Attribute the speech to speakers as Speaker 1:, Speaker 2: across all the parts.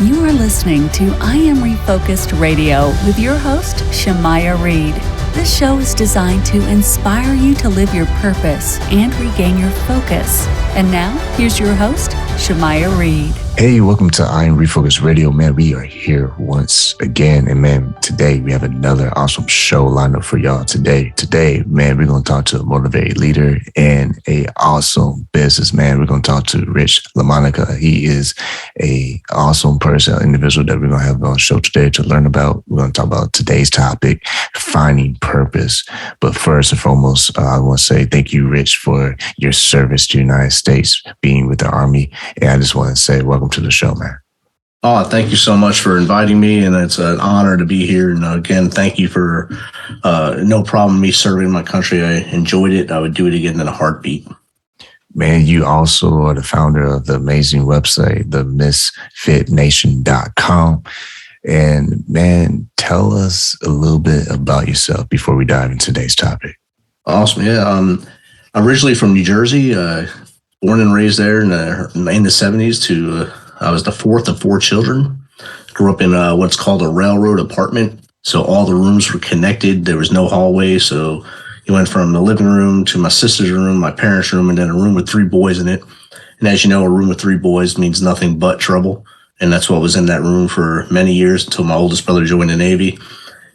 Speaker 1: You are listening to I Am Refocused Radio with your host, Shamaya Reed. This show is designed to inspire you to live your purpose and regain your focus. And now, here's your host, Shamaya Reed.
Speaker 2: Hey, welcome to I Am Refocused Radio. Man, we are here once again. And man, today we have another awesome show lined up for y'all today. Today, man, we're going to talk to a motivated leader and a awesome businessman. We're going to talk to Rich LaMonica. He is a awesome person, individual that we're going to have on the show today to learn about. We're going to talk about today's topic, finding purpose. But first and foremost, I want to say thank you, Rich, for your service to the United States, being with the Army. And I just want to say welcome to the show, man.
Speaker 3: Oh, thank you so much for inviting me, and it's an honor to be here. And again, thank you for no problem me serving my country. I enjoyed it. I would do it again in a heartbeat.
Speaker 2: Man, you also are the founder of the amazing website, the misfitnation.com. And man, tell us a little bit about yourself before we dive into today's topic.
Speaker 3: Awesome. Yeah. Originally from New Jersey, born and raised there in the 70s. I was the fourth of four children. Grew up in what's called a railroad apartment. So all the rooms were connected. There was no hallway. So you went from the living room to my sister's room, my parents' room, and then a room with three boys in it. And as you know, a room with three boys means nothing but trouble. And that's what was in that room for many years until my oldest brother joined the Navy.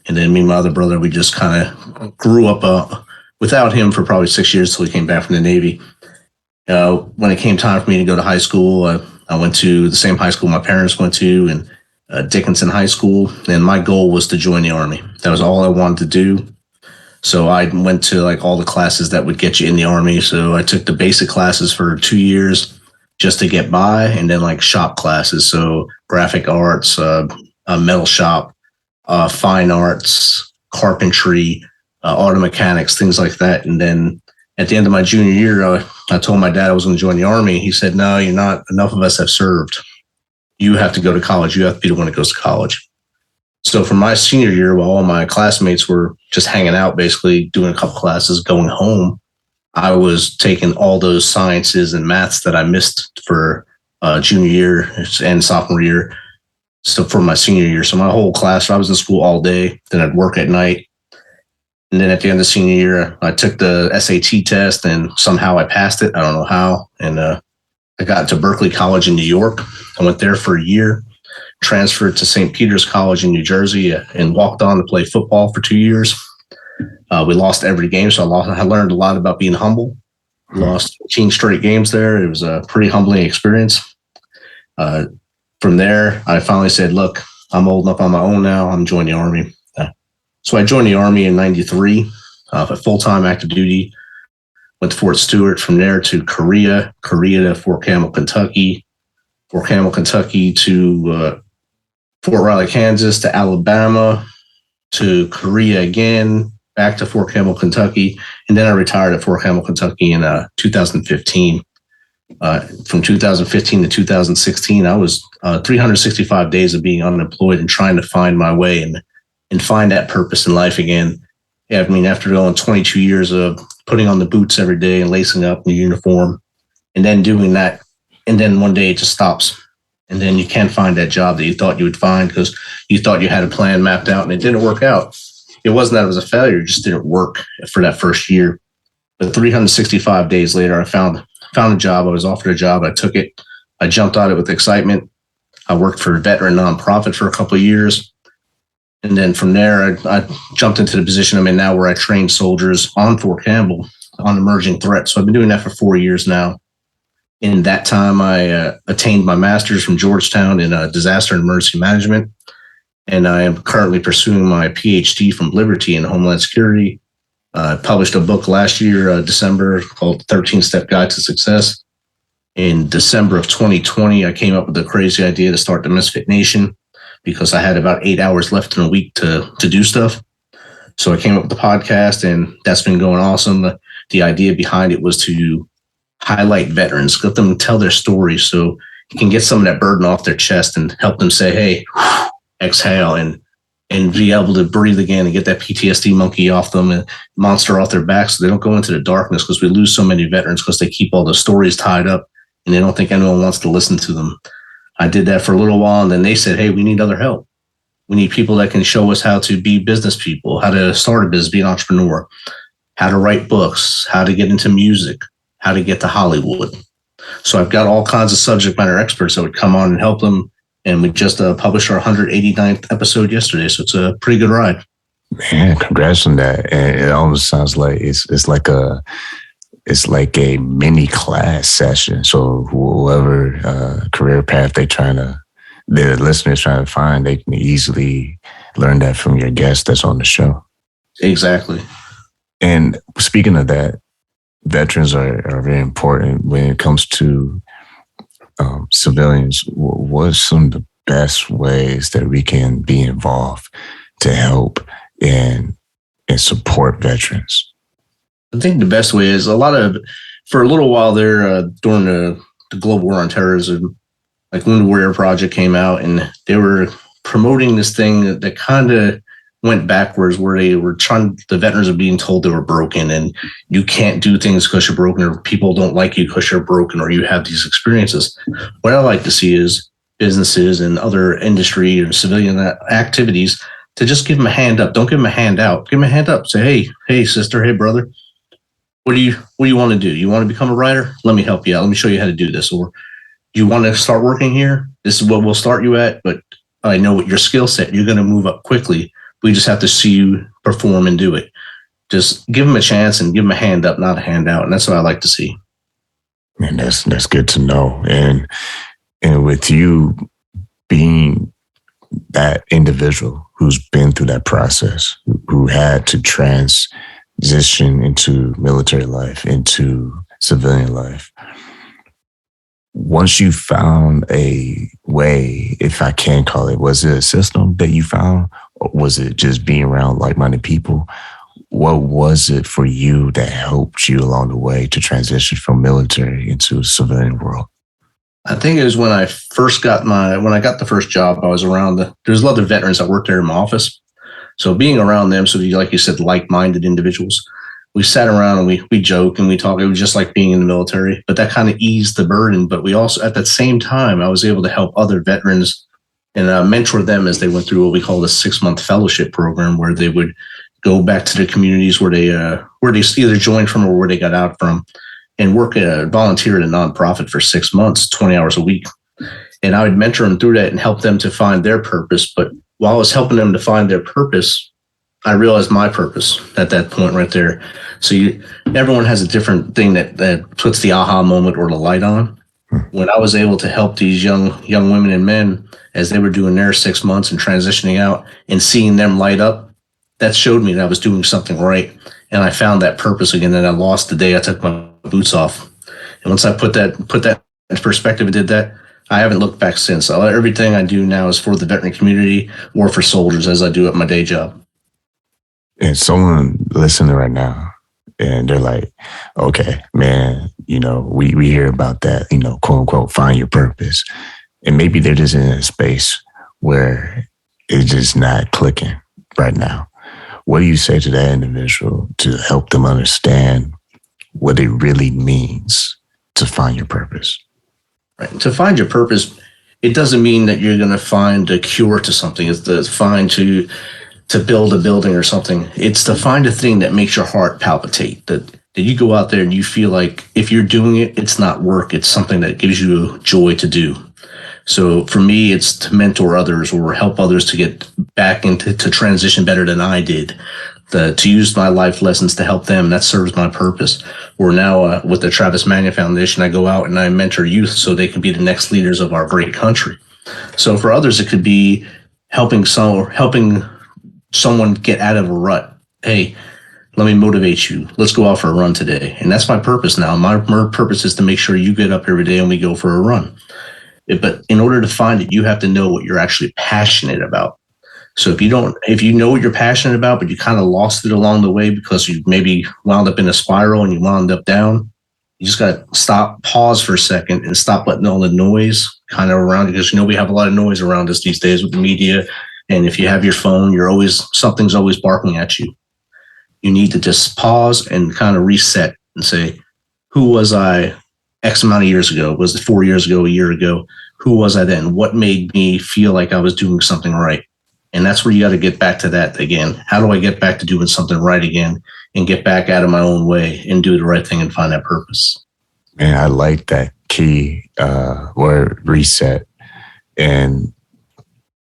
Speaker 3: And then me and my other brother, we just kind of grew up without him for probably 6 years until he came back from the Navy. When it came time for me to go to high school, I went to the same high school my parents went to, and Dickinson High School. And my goal was to join the Army. That was all I wanted to do. So I went to like all the classes that would get you in the Army. So I took the basic classes for 2 years just to get by, and then like shop classes. So graphic arts, metal shop, fine arts, carpentry, auto mechanics, things like that. And then at the end of my junior year, I told my dad I was going to join the Army. He said, no, you're not. Enough of us have served. You have to go to college. You have to be the one that goes to college. So for my senior year, while all my classmates were just hanging out, basically doing a couple classes, going home, I was taking all those sciences and maths that I missed for junior year and sophomore year. So for my senior year, so my whole class, I was in school all day, then I'd work at night. And then at the end of senior year, I took the SAT test and somehow I passed it. I don't know how. And I got to Berkeley College in New York. I went there for a year, transferred to St. Peter's College in New Jersey, and walked on to play football for 2 years. We lost every game, so I learned a lot about being humble. Lost 15 straight games there. It was a pretty humbling experience. From there, I finally said, look, I'm old enough on my own now. I'm joining the Army. So I joined the Army in 93, for full-time active duty. Went to Fort Stewart, from there to Korea to Fort Campbell, Kentucky, Fort Campbell, Kentucky to Fort Riley, Kansas, to Alabama, to Korea again, back to Fort Campbell, Kentucky. And then I retired at Fort Campbell, Kentucky in 2015. From 2015 to 2016, I was 365 days of being unemployed and trying to find my way and find that purpose in life again. Yeah, I mean, after going 22 years of putting on the boots every day and lacing up the uniform and then doing that, and then one day it just stops. And then you can't find that job that you thought you would find because you thought you had a plan mapped out and it didn't work out. It wasn't that it was a failure, it just didn't work for that first year. But 365 days later, I found a job. I was offered a job. I took it. I jumped on it with excitement. I worked for a veteran nonprofit for a couple of years. And then from there, I jumped into the position I'm in now where I train soldiers on Fort Campbell on emerging threats. So I've been doing that for 4 years now. In that time, I attained my master's from Georgetown in disaster and emergency management. And I am currently pursuing my Ph.D. from Liberty in Homeland Security. I published a book last year, December, called 13-Step Guide to Success. In December of 2020, I came up with the crazy idea to start the Misfit Nation, because I had about 8 hours left in a week to do stuff. So I came up with the podcast, and that's been going awesome. The idea behind it was to highlight veterans, let them tell their stories so you can get some of that burden off their chest and help them say, hey, exhale, and be able to breathe again and get that PTSD monkey off them and monster off their back so they don't go into the darkness, because we lose so many veterans because they keep all the stories tied up and they don't think anyone wants to listen to them. I did that for a little while, and then they said, hey, we need other help. We need people that can show us how to be business people, how to start a business, be an entrepreneur, how to write books, how to get into music, how to get to Hollywood. So I've got all kinds of subject matter experts that would come on and help them. And we just published our 189th episode yesterday. So it's a pretty good ride.
Speaker 2: Man, congrats on that. And it almost sounds like it's like a mini class session. So whoever career path the listeners trying to find, they can easily learn that from your guest that's on the show.
Speaker 3: Exactly.
Speaker 2: And speaking of that, veterans are very important when it comes to civilians. What are some of the best ways that we can be involved to help and support veterans?
Speaker 3: I think the best way is for a little while there during the global war on terrorism, like when the Warrior Project came out and they were promoting this thing that kind of went backwards, where the veterans are being told they were broken and you can't do things because you're broken, or people don't like you because you're broken, or you have these experiences. What I like to see is businesses and other industry or civilian activities to just give them a hand up. Don't give them a hand out. Give them a hand up. Say, hey, sister, hey, brother, what do you want to do? You want to become a writer? Let me help you out. Let me show you how to do this. Or you want to start working here? This is what we'll start you at, but I know what your skill set. You're going to move up quickly. We just have to see you perform and do it. Just give them a chance and give them a hand up, not a handout. And that's what I like to see.
Speaker 2: And that's good to know. And with you being that individual who's been through that process, who had to transition into military life, into civilian life, once you found a way, if I can call it, was it a system that you found? Or was it just being around like-minded people? What was it for you that helped you along the way to transition from military into civilian world?
Speaker 3: I think it was when I first got the first job, I was around there's a lot of veterans that worked there in my office. So being around them, so like you said, like-minded individuals, we sat around and we joke and we talk. It was just like being in the military, but that kind of eased the burden. But we also, at that same time, I was able to help other veterans and mentor them as they went through what we call the 6-month fellowship program, where they would go back to the communities where they either joined from or where they got out from, and volunteer at a nonprofit for 6 months, 20 hours a week. And I would mentor them through that and help them to find their purpose. But while I was helping them to find their purpose, I realized my purpose at that point right there. So everyone has a different thing that puts the aha moment or the light on. When I was able to help these young women and men as they were doing their 6 months and transitioning out and seeing them light up, that showed me that I was doing something right. And I found that purpose again that I lost the day I took my boots off. And once I put that into perspective and did that, I haven't looked back since. Everything I do now is for the veteran community or for soldiers, as I do at my day job.
Speaker 2: And someone listening right now, and they're like, okay, man, we hear about that, quote unquote, find your purpose. And maybe they're just in a space where it's just not clicking right now. What do you say to that individual to help them understand what it really means to find your purpose?
Speaker 3: Right. To find your purpose, it doesn't mean that you're going to find a cure to something. It's to build a building or something. It's to find a thing that makes your heart palpitate, that you go out there and you feel like if you're doing it, it's not work. It's something that gives you joy to do. So for me, it's to mentor others or help others to get back to transition better than I did, to use my life lessons to help them. That serves my purpose. Or now with the Travis Mania Foundation, I go out and I mentor youth so they can be the next leaders of our great country. So for others, it could be helping someone get out of a rut. Hey, let me motivate you. Let's go out for a run today. And that's my purpose now. My purpose is to make sure you get up every day and we go for a run. But in order to find it, you have to know what you're actually passionate about. So if you know what you're passionate about, but you kind of lost it along the way because you maybe wound up in a spiral and you wound up down, you just got to stop, pause for a second and stop letting all the noise kind of around you, because we have a lot of noise around us these days with the media. And if you have your phone, something's always barking at you. You need to just pause and kind of reset and say, who was I X amount of years ago? Was it 4 years ago, a year ago? who was I then? What made me feel like I was doing something right? And that's where you got to get back to that again. How do I get back to doing something right again and get back out of my own way and do the right thing and find that purpose?
Speaker 2: Man, I like that key word, reset. And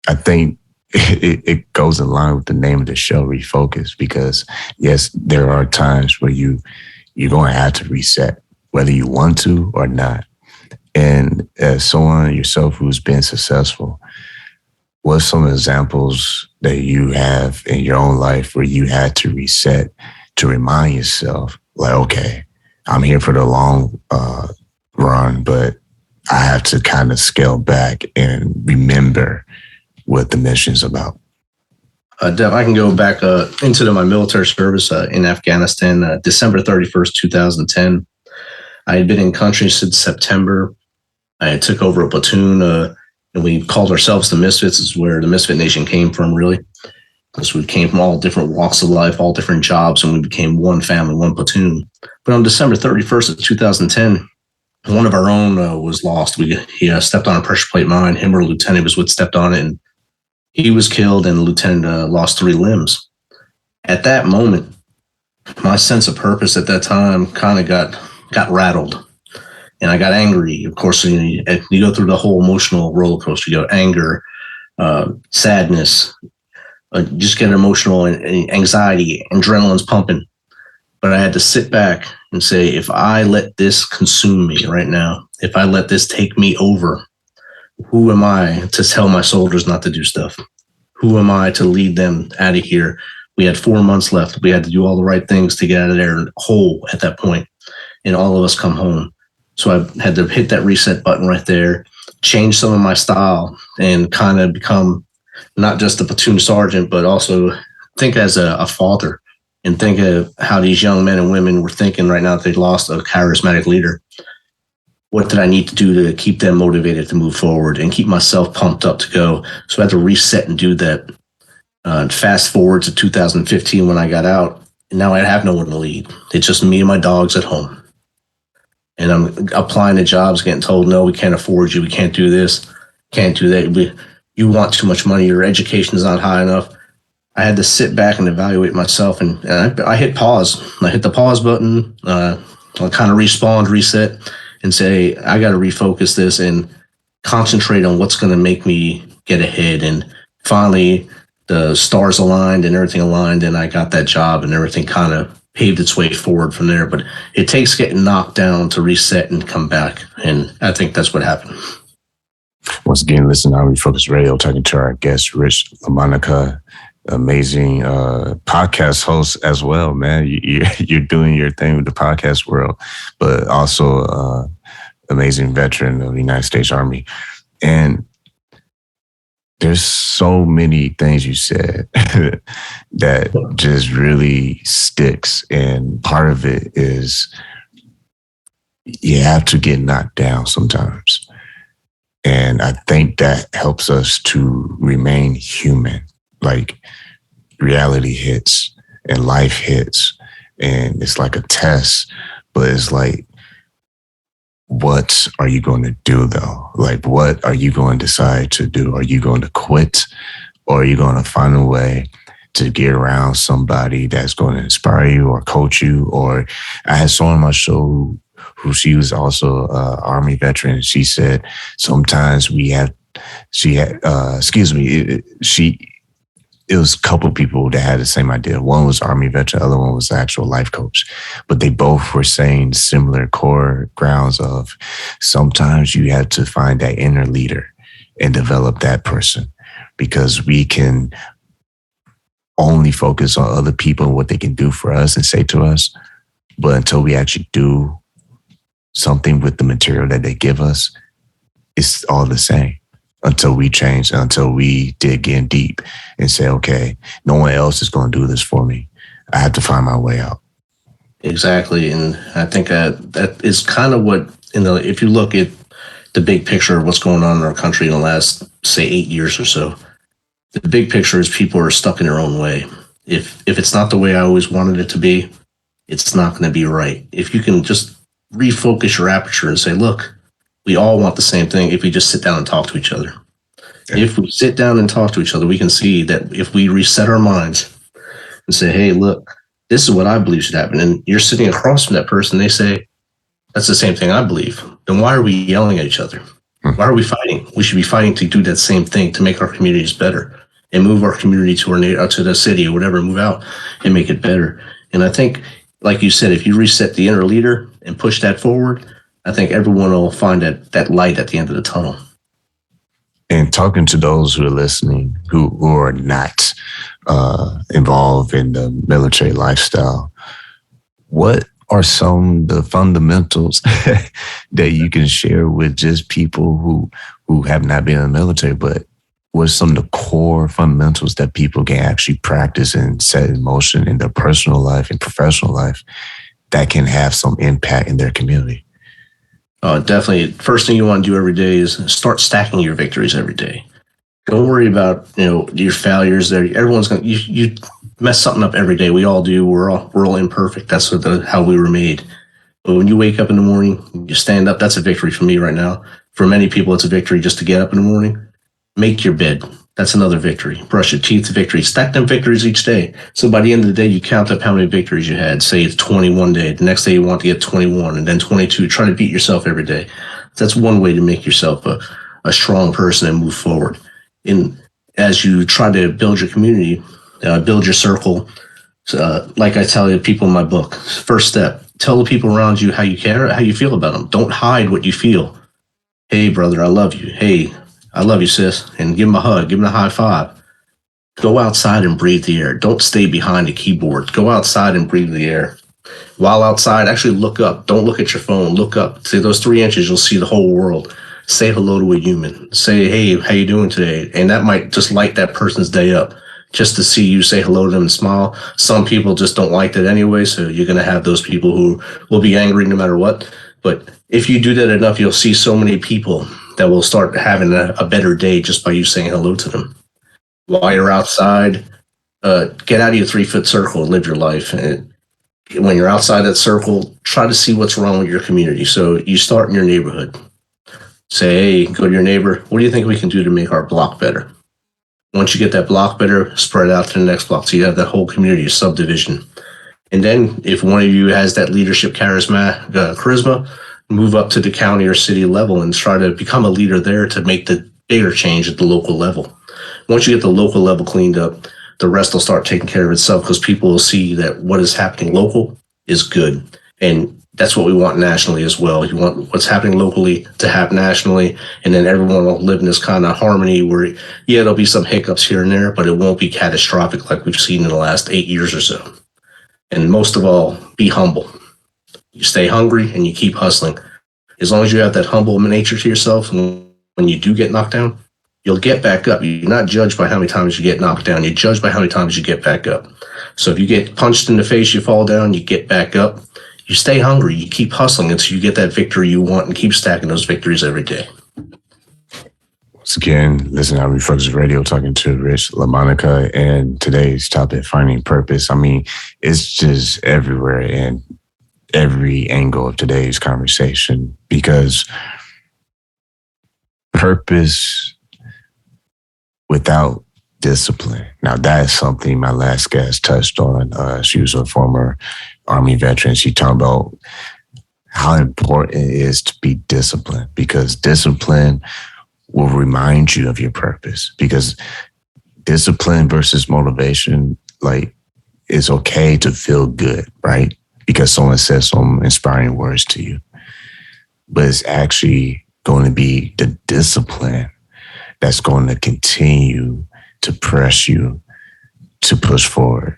Speaker 2: I think it goes in line with the name of the show, Refocus, because yes, there are times where you're going to have to reset, whether you want to or not. And as someone yourself who's been successful, what's some examples that you have in your own life where you had to reset to remind yourself, like, okay, I'm here for the long run, but I have to kind of scale back and remember what the mission's about?
Speaker 3: Dev, I can go back into my military service in Afghanistan, December 31st, 2010. I had been in country since September. I took over a platoon, and we called ourselves the Misfits. This is where the Misfit Nation came from, really. Because we came from all different walks of life, all different jobs, and we became one family, one platoon. But on December 31st of 2010, one of our own was lost. He stepped on a pressure plate mine. Him or a lieutenant was what stepped on it, and he was killed, and the lieutenant lost 3 limbs. At that moment, my sense of purpose at that time kind of got rattled, and I got angry. Of course, you go through the whole emotional roller coaster. You go anger, sadness, just get emotional, and anxiety, adrenaline's pumping. But I had to sit back and say, if I let this consume me right now, if I let this take me over, who am I to tell my soldiers not to do stuff? Who am I to lead them out of here? We had 4 months left. We had to do all the right things to get out of there whole at that point, and all of us come home. So I had to hit that reset button right there, change some of my style, and kind of become not just a platoon sergeant, but also think as a father, and think of how these young men and women were thinking right now that they lost a charismatic leader. What did I need to do to keep them motivated to move forward and keep myself pumped up to go? So I had to reset and do that. Fast forward to 2015 when I got out, and now I have no one to lead. It's just me and my dogs at home. And I'm applying to jobs, getting told, no, we can't afford you. We can't do this, can't do that. You want too much money. Your education is not high enough. I had to sit back and evaluate myself, and I hit pause. I hit the pause button. I kind of respawned, reset, and say, I got to refocus this and concentrate on what's going to make me get ahead. And finally, the stars aligned and everything aligned, and I got that job, and everything kind of paved its way forward from there. But it takes getting knocked down to reset and come back. And I think that's what happened.
Speaker 2: Once again, listen to Refocus Radio, talking to our guest, Rich LaMonica, amazing podcast host as well, man. You're doing your thing with the podcast world, but also amazing veteran of the United States Army. And there's so many things you said that just really sticks. And part of it is you have to get knocked down sometimes. And I think that helps us to remain human. Like, reality hits and life hits, and it's like a test, but it's like, what are you going to do though? Like, what are you going to decide to do? Are you going to quit, or are you going to find a way to get around somebody that's going to inspire you or coach you? Or I had someone on my show who she was also an Army veteran, and she said sometimes it was a couple of people that had the same idea. One was Army veteran, the other one was the actual life coach. But they both were saying similar core grounds of sometimes you have to find that inner leader and develop that person, because we can only focus on other people and what they can do for us and say to us. But until we actually do something with the material that they give us, it's all the same. Until we change, until we dig in deep and say, okay, no one else is going to do this for me. I have to find my way out.
Speaker 3: Exactly. And I think that is kind of what, if you look at the big picture of what's going on in our country in the last, say, 8 years or so, the big picture is people are stuck in their own way. If it's not the way I always wanted it to be, it's not going to be right. If you can just refocus your aperture and say, look, We all want the same thing if we just sit down and talk to each other. If we sit down and talk to each other, we can see that if we reset our minds and say, hey, look, this is what I believe should happen. And you're sitting across from that person, they say, that's the same thing I believe. Then why are we yelling at each other? Why are we fighting? We should be fighting to do that same thing to make our communities better and move our community to the city or whatever, move out and make it better. And I think, like you said, if you reset the inner leader and push that forward, I think everyone will find that light at the end of the tunnel.
Speaker 2: And talking to those who are listening, who are not involved in the military lifestyle, what are some of the fundamentals that you can share with just people who have not been in the military, but what are some of the core fundamentals that people can actually practice and set in motion in their personal life and professional life that can have some impact in their community?
Speaker 3: Definitely. First thing you want to do every day is start stacking your victories every day. Don't worry about, your failures there. Everyone's going to, you mess something up every day. We all do. We're all imperfect. That's how we were made. But when you wake up in the morning, you stand up, that's a victory for me right now. For many people, it's a victory just to get up in the morning. Make your bed. That's another victory. Brush your teeth, victory. Stack them victories each day. So by the end of the day, you count up how many victories you had. Say it's 21 day. The next day you want to get 21 and then 22. Try to beat yourself every day. That's one way to make yourself a strong person and move forward. And as you try to build your community, build your circle, like I tell people in my book, first step, tell the people around you how you care, how you feel about them. Don't hide what you feel. Hey, brother, I love you. Hey, I love you, sis. And give them a hug, give them a high five. Go outside and breathe the air. Don't stay behind a keyboard. Go outside and breathe the air. While outside, actually look up. Don't look at your phone. Look up. See those 3 inches, you'll see the whole world. Say hello to a human. Say, hey, how you doing today? And that might just light that person's day up. Just to see you say hello to them and smile. Some people just don't like that anyway, so you're going to have those people who will be angry no matter what. But if you do that enough, you'll see so many people that will start having a better day just by you saying hello to them. While you're outside, get out of your 3-foot circle and live your life. And when you're outside that circle, try to see what's wrong with your community. So you start in your neighborhood. Say, hey, go to your neighbor. What do you think we can do to make our block better? Once you get that block better, spread out to the next block. So you have that whole community, a subdivision. And then if one of you has that leadership charisma, move up to the county or city level and try to become a leader there to make the bigger change at the local level. Once you get the local level cleaned up, the rest will start taking care of itself because people will see that what is happening local is good. And that's what we want nationally as well. You want what's happening locally to happen nationally, and then everyone will live in this kind of harmony where, yeah, there'll be some hiccups here and there, but it won't be catastrophic like we've seen in the last 8 years or so. And most of all, be humble. You stay hungry and you keep hustling. As long as you have that humble nature to yourself, and when you do get knocked down, you'll get back up. You're not judged by how many times you get knocked down. You're judged by how many times you get back up. So if you get punched in the face, you fall down, you get back up. You stay hungry. You keep hustling until you get that victory you want and keep stacking those victories every day.
Speaker 2: Once again, listen to Refocus Radio, talking to Rich LaMonica, and today's topic, finding purpose. I mean, it's just everywhere and every angle of today's conversation, because purpose without discipline. Now, that is something my last guest touched on. She was a former Army veteran. She talked about how important it is to be disciplined, because discipline will remind you of your purpose. Because discipline versus motivation, like, it's okay to feel good, right? Because someone says some inspiring words to you. But it's actually going to be the discipline that's going to continue to press you to push forward,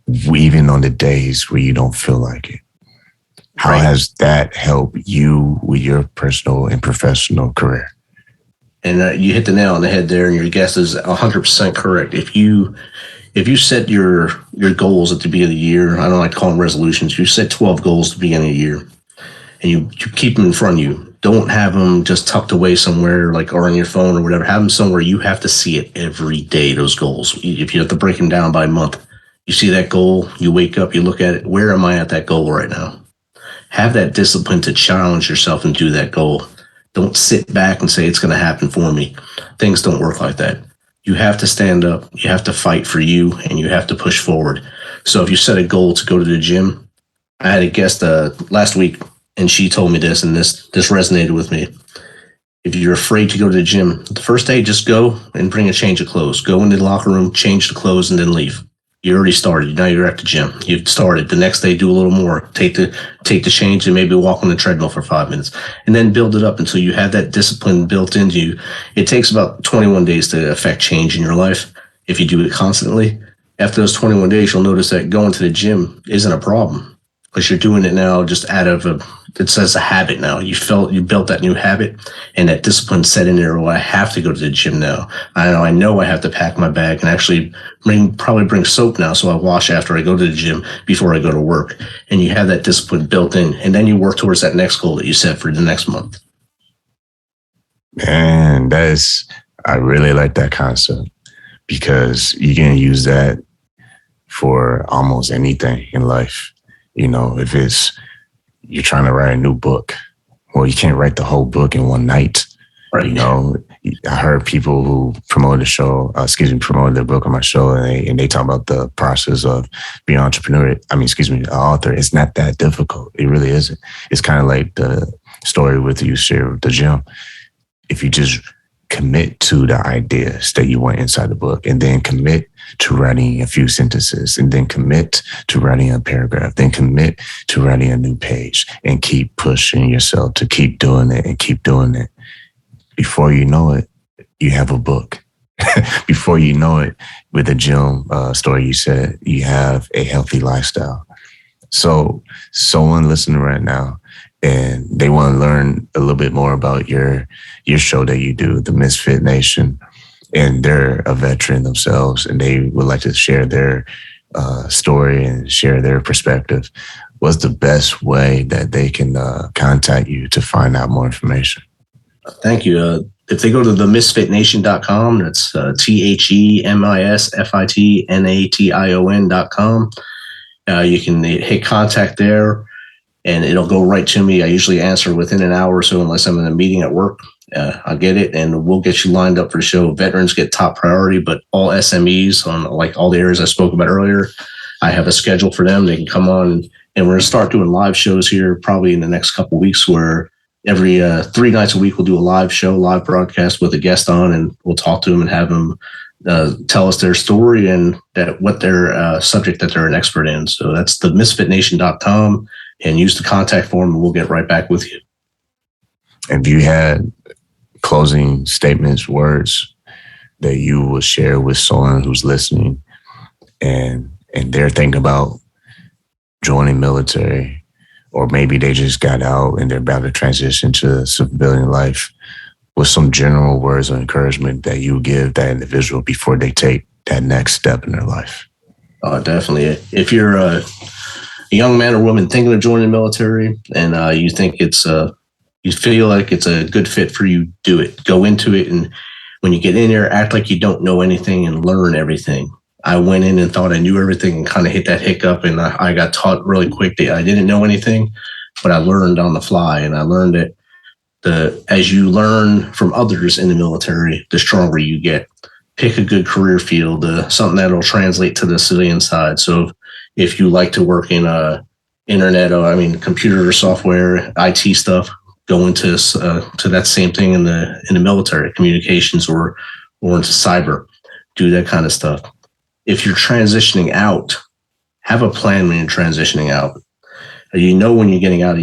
Speaker 2: even on the days where you don't feel like it. How has that helped you with your personal and professional career?
Speaker 3: And you hit the nail on the head there, and your guess is 100% correct. If you set your goals at the beginning of the year, I don't like to call them resolutions, you set 12 goals at the beginning of the year, and you keep them in front of you. Don't have them just tucked away somewhere, like, or on your phone or whatever. Have them somewhere you have to see it every day, those goals. If you have to break them down by month, you see that goal, you wake up, you look at it. Where am I at that goal right now? Have that discipline to challenge yourself and do that goal. Don't sit back and say it's going to happen for me. Things don't work like that. You have to stand up. You have to fight for you, and you have to push forward. So if you set a goal to go to the gym, I had a guest last week, and she told me this, and this resonated with me. If you're afraid to go to the gym, the first day, just go and bring a change of clothes. Go into the locker room, change the clothes, and then leave. You already started. Now you're at the gym. You've started. The next day, do a little more. Take the change and maybe walk on the treadmill for 5 minutes, and then build it up until you have that discipline built into you. It takes about 21 days to affect change in your life if you do it constantly. After those 21 days, you'll notice that going to the gym isn't a problem because you're doing it now just out of it's as a habit now. You built that new habit, and that discipline set in there. Well, I have to go to the gym now. I know I have to pack my bag and actually probably bring soap now, so I wash after I go to the gym before I go to work. And you have that discipline built in, and then you work towards that next goal that you set for the next month.
Speaker 2: Man, I really like that concept, because you can use that for almost anything in life. If you're trying to write a new book, well, you can't write the whole book in one night.
Speaker 3: Right.
Speaker 2: I heard people who promoted their book on my show, and they talk about the process of being an an author. It's not that difficult. It really isn't. It's kind of like the story with you share with the gym. If you just commit to the ideas that you want inside the book, and then commit to writing a few sentences, and then commit to writing a paragraph, then commit to writing a new page, and keep pushing yourself to keep doing it and keep doing it. Before you know it, you have a book. Before you know it, with the gym story you said, you have a healthy lifestyle. So someone listening right now, and they want to learn a little bit more about your show that you do, the Misfit Nation, and they're a veteran themselves, and they would like to share their story and share their perspective, what's the best way that they can contact you to find out more information?
Speaker 3: Thank you. If they go to themisfitnation.com, that's TheMisfitnation.com, you can hit contact there, and it'll go right to me. I usually answer within an hour or so, unless I'm in a meeting at work. I'll get it, and we'll get you lined up for the show. Veterans get top priority, but all SMEs on like all the areas I spoke about earlier, I have a schedule for them. They can come on, and we're going to start doing live shows here probably in the next couple of weeks, where every 3 nights a week we'll do a live broadcast with a guest on, and we'll talk to them and have them tell us their story and what their subject that they're an expert in. So that's themisfitnation.com, and use the contact form, and we'll get right back with you.
Speaker 2: Have you had closing statements, words that you will share with someone who's listening and they're thinking about joining military, or maybe they just got out and they're about to transition to civilian life, with some general words of encouragement that you give that individual before they take that next step in their life?
Speaker 3: Definitely. If you're a young man or woman thinking of joining the military, and you think you feel like it's a good fit for you, do it. Go into it, and when you get in there, act like you don't know anything and learn everything. I went in and thought I knew everything and kind of hit that hiccup, and I got taught really quick that I didn't know anything, but I learned on the fly, and I learned that as you learn from others in the military, the stronger you get. Pick a good career field, something that will translate to the civilian side. So if you like to work in computer software, IT stuff, go into to that same thing in the military, communications or into cyber. Do that kind of stuff. If you're transitioning out, have a plan when you're transitioning out. When you're getting out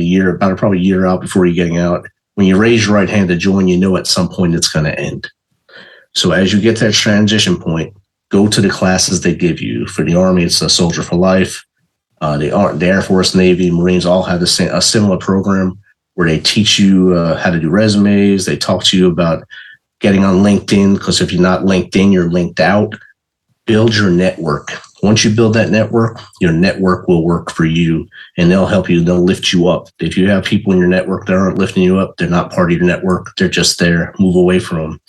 Speaker 3: probably a year out before you're getting out. When you raise your right hand to join, at some point it's going to end. So as you get to that transition point, go to the classes they give you. For the Army, it's a Soldier for Life. The Air Force, Navy, Marines all have a similar program where they teach you how to do resumes. They talk to you about getting on LinkedIn, because if you're not LinkedIn, you're linked out. Build your network. Once you build that network, your network will work for you, and they'll help you. They'll lift you up. If you have people in your network that aren't lifting you up, they're not part of your network. They're just there. Move away from them.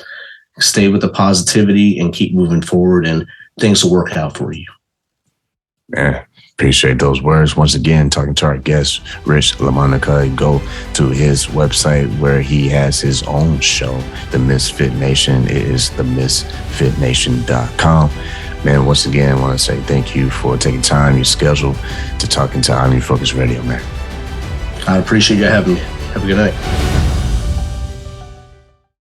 Speaker 3: Stay with the positivity and keep moving forward, and things will work out for you.
Speaker 2: Man, Appreciate those words. Once again, talking to our guest, Rich LaMonica. Go to his website where he has his own show, The Misfit Nation. It is themisfitnation.com. Man, once again, I want to say thank you for taking time, your schedule, to talking to I'm Refocused Radio, man.
Speaker 3: I appreciate you having me. Have a good night.